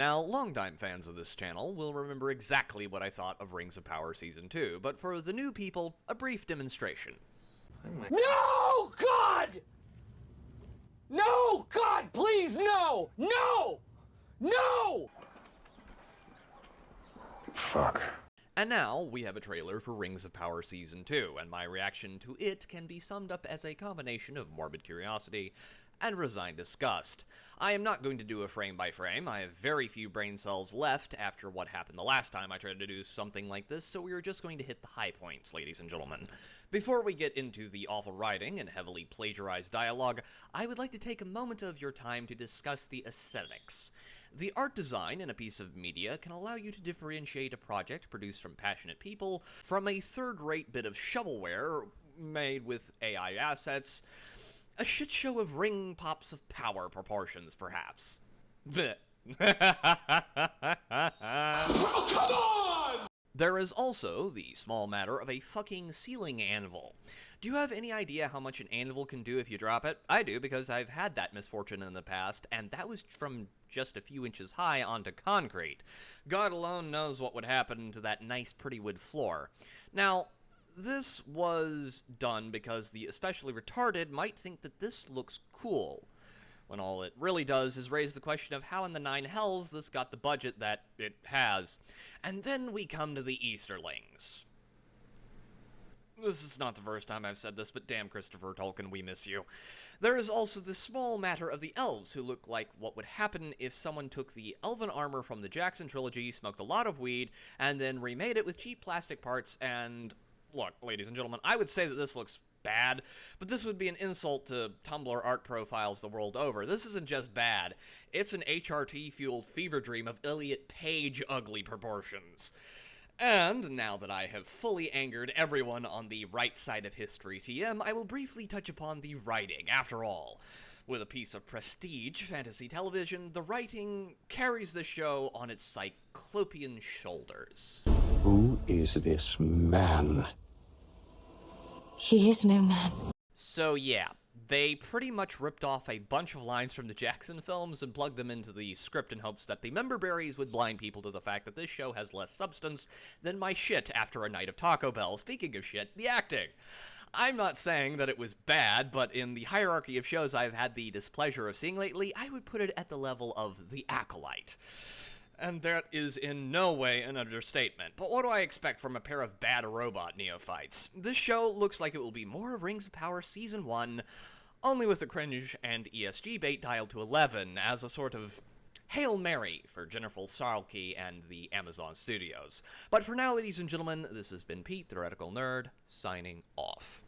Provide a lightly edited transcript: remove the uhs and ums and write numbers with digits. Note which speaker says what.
Speaker 1: Now, longtime fans of this channel will remember exactly what I thought of Rings of Power Season 2, but for the new people, a brief demonstration.
Speaker 2: No, God! No, God, please, no! No! No!
Speaker 3: Fuck.
Speaker 1: And now, we have a trailer for Rings of Power Season 2, and my reaction to it can be summed up as a combination of morbid curiosity and resigned disgust. I am not going to do a frame by frame. I have very few brain cells left after what happened the last time I tried to do something like this, so we are just going to hit the high points, ladies and gentlemen. Before we get into the awful writing and heavily plagiarized dialogue, I would like to take a moment of your time to discuss the aesthetics. The art design in a piece of media can allow you to differentiate a project produced from passionate people from a third-rate bit of shovelware made with AI assets. A shit show of ring pops of power proportions, perhaps. Blech.
Speaker 2: Oh, come on!
Speaker 1: There is also the small matter of a fucking ceiling anvil. Do you have any idea how much an anvil can do if you drop it? I do, because I've had that misfortune in the past, and that was from just a few inches high onto concrete. God alone knows what would happen to that nice pretty wood floor. Now, this was done because the especially retarded might think that this looks cool, when all it really does is raise the question of how in the nine hells this got the budget that it has. And then we come to the Easterlings. This is not the first time I've said this, but damn Christopher Tolkien, we miss you. There is also the small matter of the elves, who look like what would happen if someone took the elven armor from the Jackson trilogy, smoked a lot of weed, and then remade it with cheap plastic parts. And look, ladies and gentlemen, I would say that this looks bad, but this would be an insult to Tumblr art profiles the world over. This isn't just bad, it's an HRT-fueled fever dream of Elliot Page ugly proportions. And now that I have fully angered everyone on the right side of history TM, I will briefly touch upon the writing. After all, with a piece of prestige fantasy television, the writing carries the show on its cyclopean shoulders.
Speaker 3: Who is this man?
Speaker 4: He is no man.
Speaker 1: So yeah, they pretty much ripped off a bunch of lines from the Jackson films and plugged them into the script in hopes that the member berries would blind people to the fact that this show has less substance than my shit after a night of Taco Bell. Speaking of shit, the acting. I'm not saying that it was bad, but in the hierarchy of shows I've had the displeasure of seeing lately, I would put it at the level of The Acolyte. And that is in no way an understatement. But what do I expect from a pair of bad robot neophytes? This show looks like it will be more of Rings of Power Season 1, only with the cringe and ESG bait dialed to 11 as a sort of Hail Mary for Jennifer Sarlke and the Amazon Studios. But for now, ladies and gentlemen, this has been Pete, Theoretical Nerd, signing off.